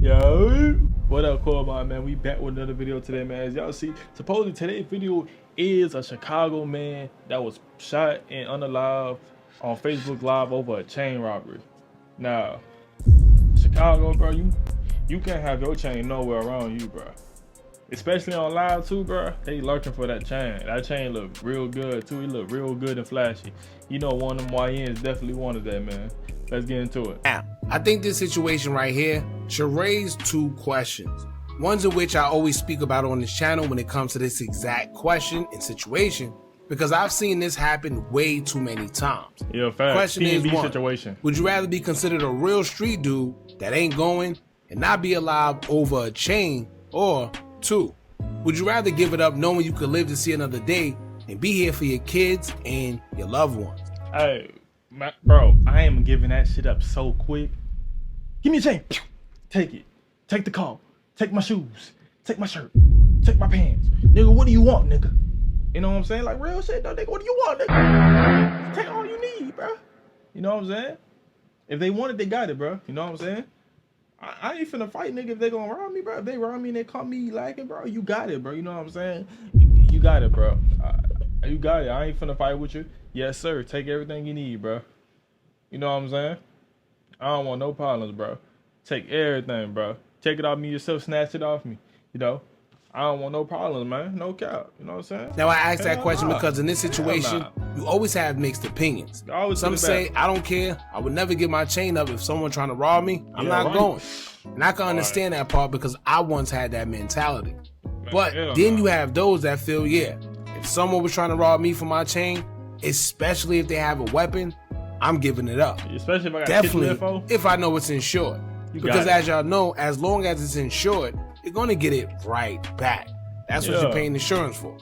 Yo, what up, Corbin, man? We back with another video today, man. As y'all see, supposedly today's video is a Chicago man that was shot and unalive on Facebook Live over a chain robbery. Now, Chicago, bro, you can't have your chain nowhere around you, bro. Especially on live too, bro. They lurking for that chain. That chain look real good too. It look real good and flashy. You know, one of them YNs definitely wanted that, man. Let's get into it. Now, I think this situation right here should raise two questions. Ones of which I always speak about on this channel when it comes to this exact question and situation, because I've seen this happen way too many times. Yeah, fact. Question is one, situation. Would you rather be considered a real street dude that ain't going and not be alive over a chain? Or two, would you rather give it up knowing you could live to see another day and be here for your kids and your loved ones? Hey, bro, I am giving that shit up so quick. Give me a chain. Take it. Take the car. Take my shoes. Take my shirt. Take my pants. Nigga, what do you want, nigga? You know what I'm saying? Like real shit, though, nigga. What do you want, nigga? Take all you need, bro. You know what I'm saying? If they want it, they got it, bro. You know what I'm saying? I ain't finna fight, nigga, if they gonna rob me, bro. If they rob me and they call me lacking, bro, you got it, bro. You know what I'm saying? You got it, bro. You got it. I ain't finna fight with you. Yes, sir. Take everything you need, bro. You know what I'm saying? I don't want no problems, bro. Take everything, bro. Take it off me yourself. Snatch it off me. You know? I don't want no problems, man. No cap. You know what I'm saying? Now, I asked that question because in this situation, you always have mixed opinions. Some say, I don't care. I would never give my chain up if someone trying to rob me. I'm not going. And I can understand that part because I once had that mentality. But then you have those that feel, yeah, if someone was trying to rob me for my chain, especially if they have a weapon, I'm giving it up. Especially if I got definitely if I know it's insured. Because as y'all know, as long as it's insured, you're gonna get it right back. That's what you're paying insurance for.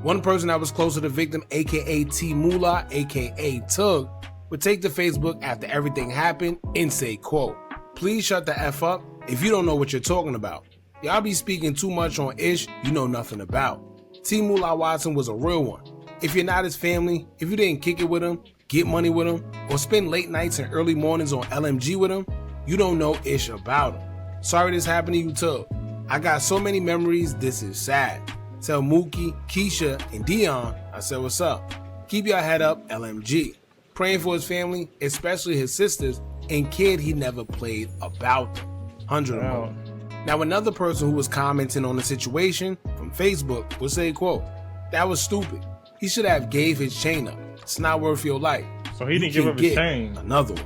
One person that was close to the victim, aka T Moolah, aka Tug, would take to Facebook after everything happened and say, quote, "Please shut the F up if you don't know what you're talking about. Y'all be speaking too much on ish you know nothing about." T Moolah Watson was a real one. If you're not his family, if you didn't kick it with him, get money with him, or spend late nights and early mornings on LMG with him, you don't know ish about him. Sorry this happened to you, Tug. I got so many memories, this is sad. Tell Mookie, Keisha, and Dion I said what's up. Keep your head up, LMG. Praying for his family, especially his sisters, and kid he never played about them. 100 of them. Now another person who was commenting on the situation from Facebook would say, quote, "That was stupid. He should have gave his chain up. It's not worth your life." So he didn't give up his chain. Another one.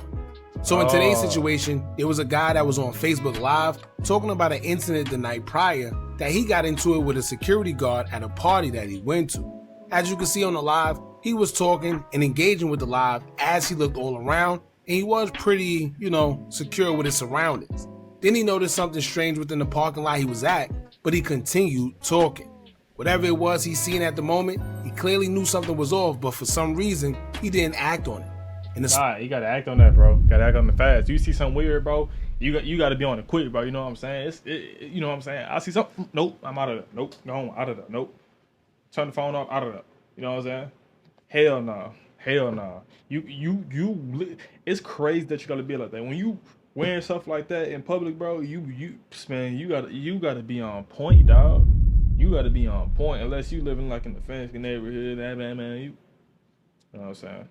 So in today's situation, there was a guy that was on Facebook Live talking about an incident the night prior that he got into it with a security guard at a party that he went to. As you can see on the live, he was talking and engaging with the live as he looked all around, and he was pretty, secure with his surroundings. Then he noticed something strange within the parking lot he was at, but he continued talking. Whatever it was he seen at the moment, he clearly knew something was off, but for some reason, he didn't act on it. You gotta act on that, bro. Gotta act on it fast. You see something weird, bro, you gotta be on it quick, bro. You know what I'm saying? You know what I'm saying? I see something. Nope, I'm out of that. Nope, go home, out of that. Nope. Turn the phone off, out of that. You know what I'm saying? Hell no. Hell no. It's crazy that you gotta be like that. When you wearing stuff like that in public, bro, you gotta be on point, dog. You gotta be on point, unless you living like in the fancy neighborhood, man. You know what I'm saying?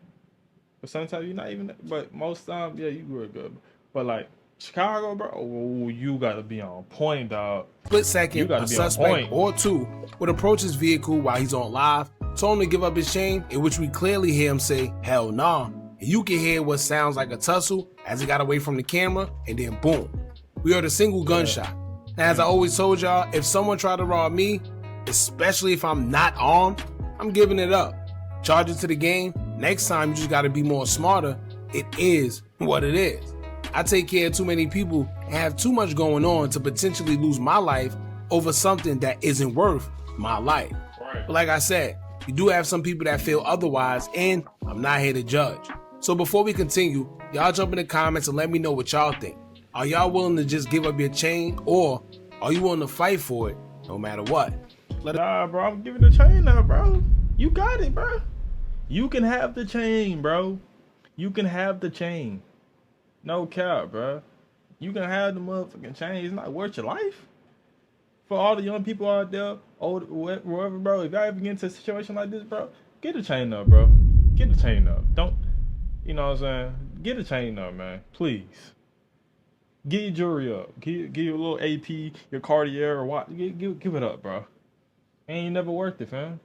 But sometimes you're not even. But most times, yeah, you were good. But like Chicago, bro, you gotta be on point, dog. Split second, a suspect or two would approach his vehicle while he's on live, told him to give up his chain, in which we clearly hear him say, "Hell nah." And you can hear what sounds like a tussle as he got away from the camera, and then boom, we heard a single gunshot. Now, as I always told y'all, if someone tried to rob me, especially if I'm not armed, I'm giving it up. Charge it to the game. Next time, you just gotta be more smarter. It is what it is. I take care of too many people and have too much going on to potentially lose my life over something that isn't worth my life. But like I said, you do have some people that feel otherwise, and I'm not here to judge. So before we continue, y'all jump in the comments and let me know what y'all think. Are y'all willing to just give up your chain, or are you willing to fight for it no matter what? Nah, bro, I'm giving the chain now, bro. You got it, bro. You can have the chain, bro. You can have the chain. No cap, bro. You can have the motherfucking chain. It's not worth your life. For all the young people out there, old, wherever, bro, if y'all ever get into a situation like this, bro, get the chain up, bro. Get the chain up. Don't, you know what I'm saying? Get the chain up, man. Please. Get your jewelry up. Give your little AP, your Cartier, or what. Give it up, bro. Ain't never worth it, fam.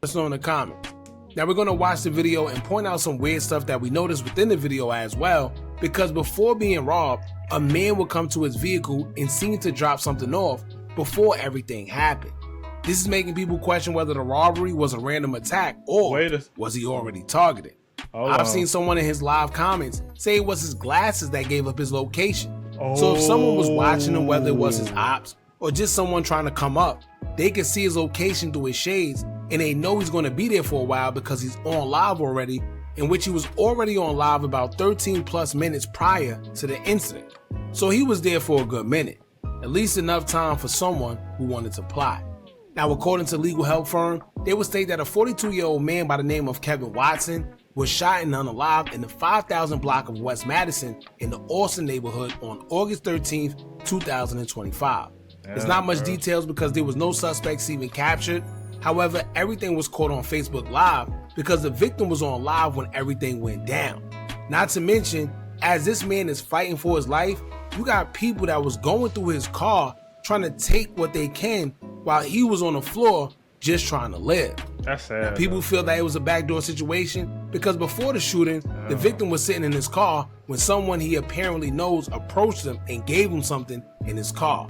Let us know in the comments. Now we're going to watch the video and point out some weird stuff that we noticed within the video as well, because before being robbed, a man would come to his vehicle and seem to drop something off before everything happened. This is making people question whether the robbery was a random attack or was he already targeted. I've seen someone in his live comments say it was his glasses that gave up his location. So if someone was watching him, whether it was his ops or just someone trying to come up, they could see his location through his shades and they know he's going to be there for a while because he's on live already, in which he was already on live about 13 plus minutes prior to the incident. So he was there for a good minute, at least enough time for someone who wanted to plot. Now, according to legal help firm, they would state that a 42-year-old man by the name of Kevin Watson was shot and unalived in the 5000 block of West Madison in the Austin neighborhood on August 13th, 2025. There's not much details because there was no suspects even captured. However, everything was caught on Facebook Live because the victim was on live when everything went down. Not to mention, as this man is fighting for his life, you got people that was going through his car trying to take what they can while he was on the floor just trying to live. That's sad. Now, people feel that it was a backdoor situation because before the shooting, the victim was sitting in his car when someone he apparently knows approached him and gave him something in his car.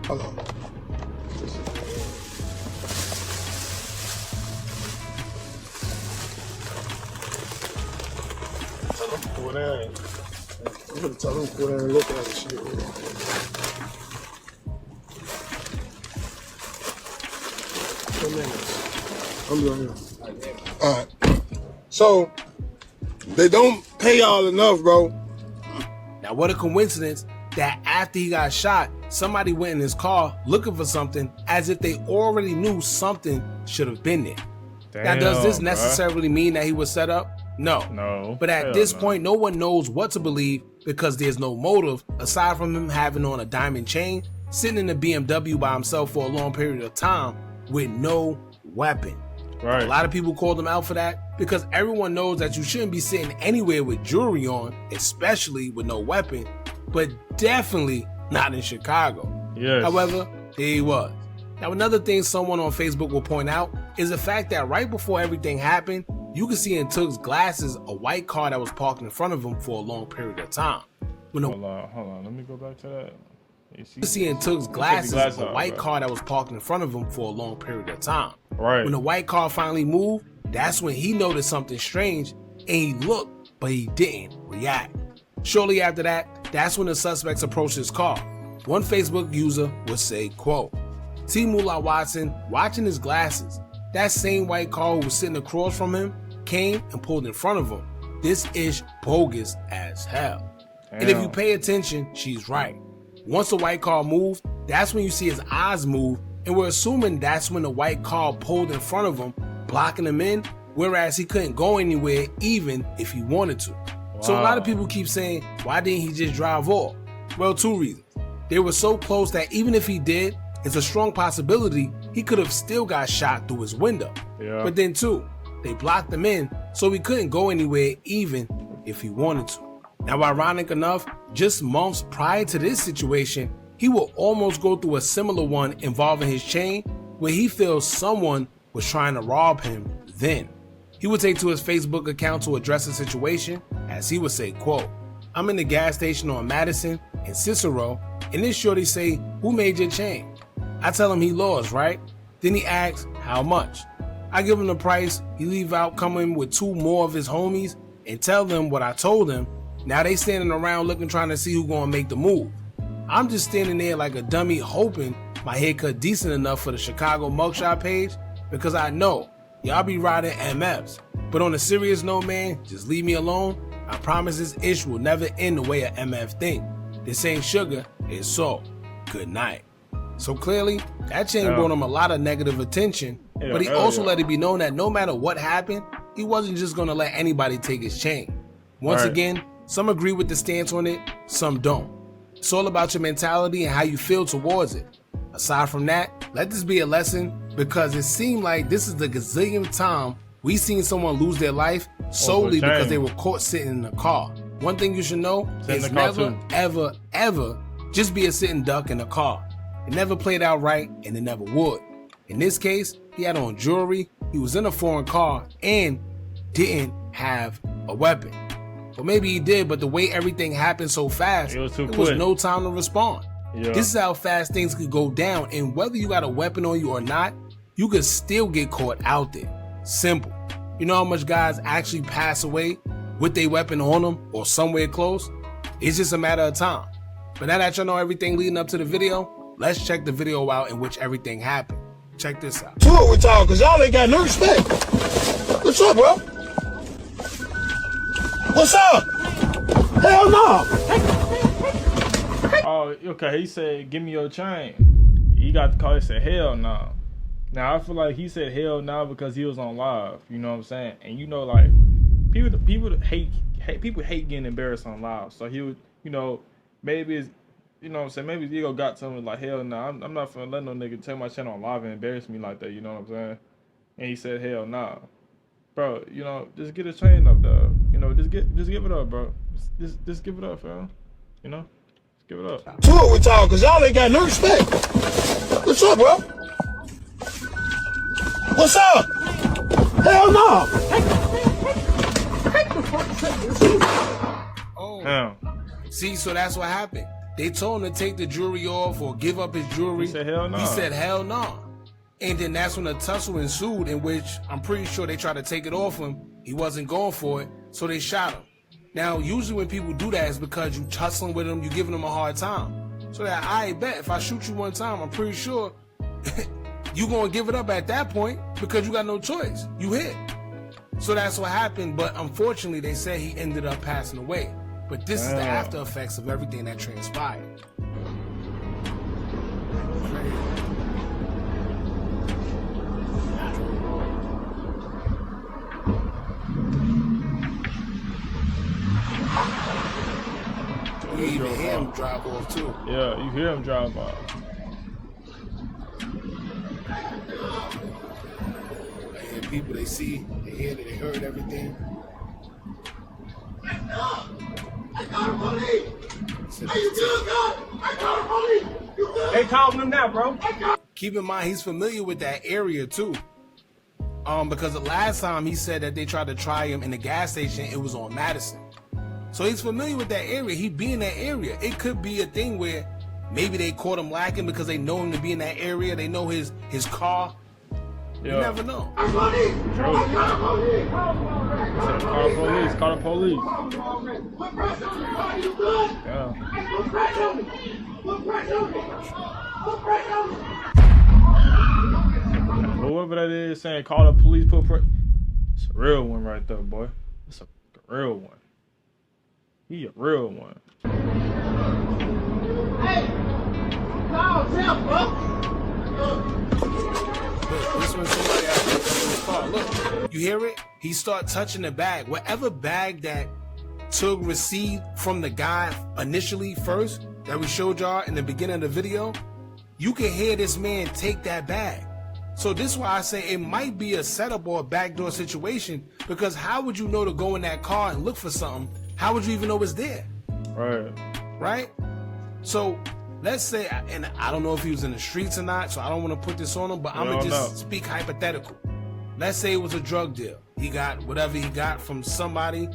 Hello. Tell him to go down. I'm gonna tell him to go down and look at the shit. I'm doing it. Alright. So, they don't pay y'all enough, bro. Now, what a coincidence that after he got shot, somebody went in his car looking for something as if they already knew something should have been there. Damn, now, does this necessarily mean that he was set up? No. But at this point, no one knows what to believe because there's no motive aside from him having on a diamond chain, sitting in a BMW by himself for a long period of time with no weapon. Right. A lot of people called him out for that because everyone knows that you shouldn't be sitting anywhere with jewelry on, especially with no weapon, but definitely not in Chicago. Yes. However, there he was. Now, another thing someone on Facebook will point out is the fact that right before everything happened, you could see in Tug's glasses a white car that was parked in front of him for a long period of time. Hold on. Let me go back to that. You can see in Tug's glasses a white car that was parked in front of him for a long period of time. Right. When the white car finally moved, that's when he noticed something strange and he looked, but he didn't react. Shortly after that, that's when the suspects approached his car. One Facebook user would say, quote, T. Moolah Watson, watching his glasses, that same white car who was sitting across from him came and pulled in front of him. This is bogus as hell. Damn. And if you pay attention, she's right. Once the white car moved, that's when you see his eyes move, and we're assuming that's when the white car pulled in front of him, blocking him in, whereas he couldn't go anywhere even if he wanted to. Wow. So a lot of people keep saying, why didn't he just drive off? Well, two reasons. They were so close that even if he did, it's a strong possibility he could have still got shot through his window. Yeah. But then two, they blocked him in, so he couldn't go anywhere even if he wanted to. Now, ironic enough, just months prior to this situation, he will almost go through a similar one involving his chain, where he feels someone was trying to rob him then. He would take to his Facebook account to address the situation, as he would say, quote, I'm in the gas station on Madison and Cicero, and this shorty say, who made your chain? I tell him he lost, right? Then he asks, how much? I give him the price, he leave out coming with two more of his homies and tell them what I told him. Now they standing around looking, trying to see who gonna make the move. I'm just standing there like a dummy hoping my haircut decent enough for the Chicago mugshot page because I know y'all be riding MFs. But on a serious note, man, just leave me alone. I promise this ish will never end the way a MF think. This ain't sugar, it's salt. Good night. So clearly, that chain brought him a lot of negative attention, but he also let it be known that no matter what happened, he wasn't just gonna let anybody take his chain. Once again, Some agree with the stance on it, some don't. It's all about your mentality and how you feel towards it. Aside from that, let this be a lesson, because it seemed like this is the gazillionth time we seen someone lose their life solely because they were caught sitting in a car. One thing you should know is never, ever, ever just be a sitting duck in a car. It never played out right, and it never would. In this case, he had on jewelry, he was in a foreign car, and didn't have a weapon. Or maybe he did, but the way everything happened so fast, there was no time to respond. Yeah. This is how fast things could go down, and whether you got a weapon on you or not, you could still get caught out there. Simple. You know how much guys actually pass away with their weapon on them or somewhere close? It's just a matter of time. But now that y'all know everything leading up to the video, let's check the video out in which everything happened. Check this out. Do it with y'all, cause y'all ain't got no respect. What's up, bro? What's up? Hell no. Oh, okay. He said, "Give me your chain." He got the call. He said, "Hell no." Now I feel like he said hell no because he was on live. You know what I'm saying? And you know, like people hate getting embarrassed on live. So he would, you know, maybe it's, you know what I'm saying, maybe his ego got to him like, hell no, I'm not finna let no nigga take my channel on live and embarrass me like that. You know what I'm saying? And he said hell no, bro. You know, just get his chain up, dog. You know, just give it up, bro. Just give it up, fam. You know, just give it up. Do it with y'all, cause y'all ain't got no respect. What's up, bro? What's up? Hell no. Oh. Damn. See, so that's what happened. They told him to take the jewelry off or give up his jewelry. He said hell no. He said hell no. And then that's when a tussle ensued, in which I'm pretty sure they tried to take it off him. He wasn't going for it, so they shot him. Now, usually when people do that, it's because you tussling with them, you giving them a hard time. So that I bet if I shoot you one time, I'm pretty sure you gonna give it up at that point because you got no choice. You hit. So that's what happened, but unfortunately they said he ended up passing away. But this is the after effects of everything that transpired. You even hear him drive off too. Yeah, you hear him drive off. People, they see, they hear, they heard everything. I got a police. How you doing, God? I got a police. They calling him now, bro. Keep in mind, he's familiar with that area too. Because the last time he said that they tried to try him in the gas station, it was on Madison. So he's familiar with that area. He be in that area. It could be a thing where maybe they caught him lacking because they know him to be in that area. They know his car. You never know. Call the police. Yeah. Whoever that is saying call the police, it's a real one right there, boy. It's a real one. He a real one. Hey, call him, bro. This one, somebody out in his car. Look, you hear it? He start touching the bag. Whatever bag that Tug received from the guy initially first, that we showed y'all in the beginning of the video, you can hear this man take that bag. So this is why I say it might be a setup or a backdoor situation, because how would you know to go in that car and look for something? How would you even know it's there? Right. Right? So let's say, and I don't know if he was in the streets or not, so I don't want to put this on him, but I'm going to just speak hypothetical. Let's say it was a drug deal. He got whatever he got from somebody.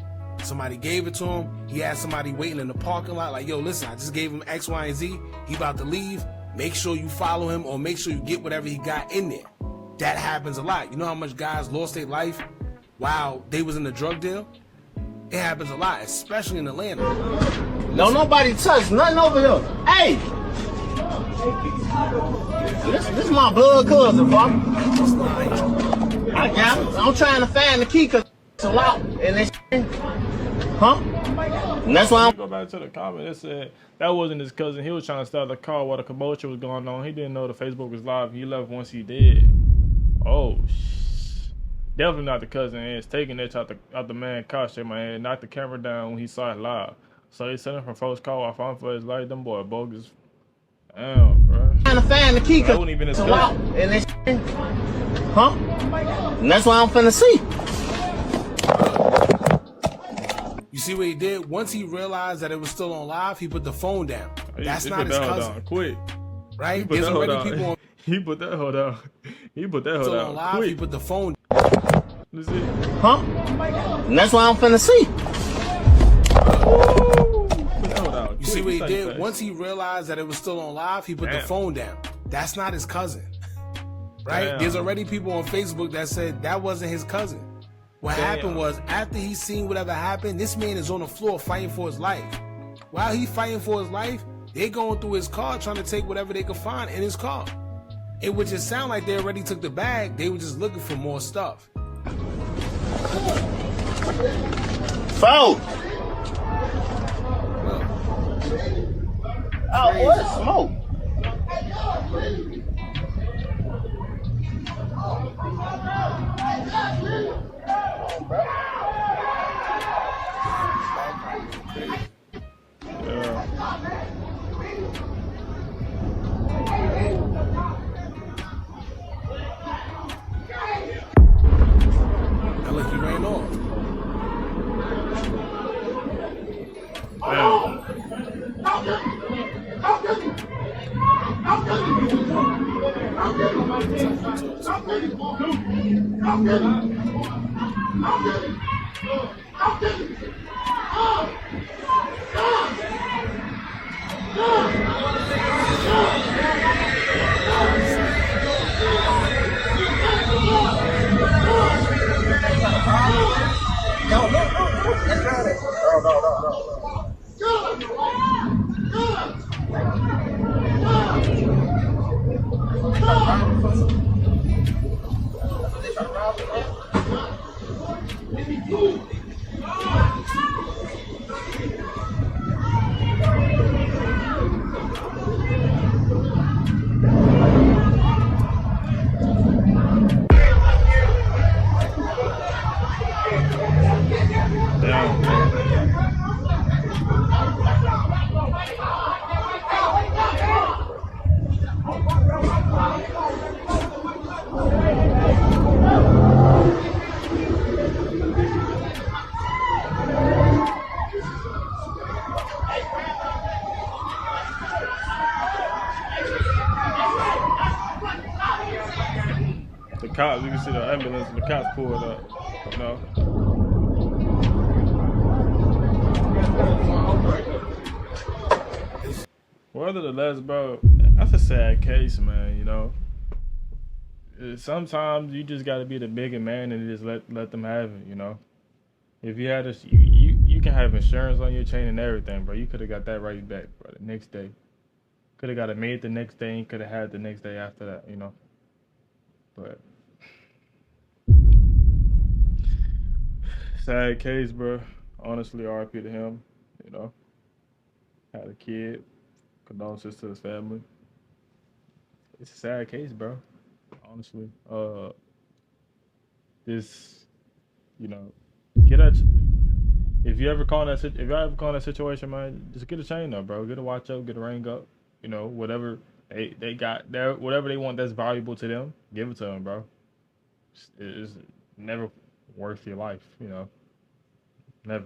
Somebody gave it to him. He had somebody waiting in the parking lot like, yo, listen, I just gave him X, Y, and Z. He about to leave. Make sure you follow him or make sure you get whatever he got in there. That happens a lot. You know how much guys lost their life while they was in the drug deal? It happens a lot, especially in Atlanta. Don't nobody touch nothing over here. Hey! This is my blood cousin, bro. I got it. I'm trying to find the key because it's a lot. And this huh? And that's why I'm... Go back to the comment. It said that wasn't his cousin. He was trying to start the car while the commotion was going on. He didn't know the Facebook was live. He left once he did. Oh, Definitely not the cousin. It's taking that out the man costume, man. Knocked the camera down when he saw it live. So he sent him from folks call off on for his life. Them boy bogus. Damn, bro. Trying to find the key That because wasn't even his it's locked cousin. and this huh? And that's what I'm finna see. You see what he did? Once he realized that it was still on live, he put the phone down. That's not his cousin. Quick. Right? There's already people on. He put that hold down. He put that hold Still on down. live, Quick. he put the phone. Let's see. Huh? And that's what I'm finna see. You see what he did? Once he realized that it was still on live, he put the phone down. That's not his cousin. Right? Damn. There's already people on Facebook that said that wasn't his cousin. What happened was, after he seen whatever happened, this man is on the floor fighting for his life. While he fighting for his life, they going through his car trying to take whatever they could find in his car. It would just sound like they already took the bag. They were just looking for more stuff. Foul. Oh, what? Smoke. Look, he ran off. The cops, you can see the ambulance and the cops pulled up, you know. Nevertheless, bro, that's a sad case, man, you know. Sometimes you just gotta be the bigger man and just let them have it, you know. If you had this, you can have insurance on your chain and everything, bro. You could have got that right back, bro, the next day. Could have got it made the next day and could have had the next day after that, you know. But sad case, bro. Honestly, RIP to him, you know. Had a kid. Condolences to his family. It's a sad case, bro. Honestly. This, you know, get a. If you ever call in that situation, man, just get a chain up, bro. Get a watch up, get a ring up. You know, whatever they got there, whatever they want that's valuable to them, give it to them, bro. It's never worth your life, you know. Never.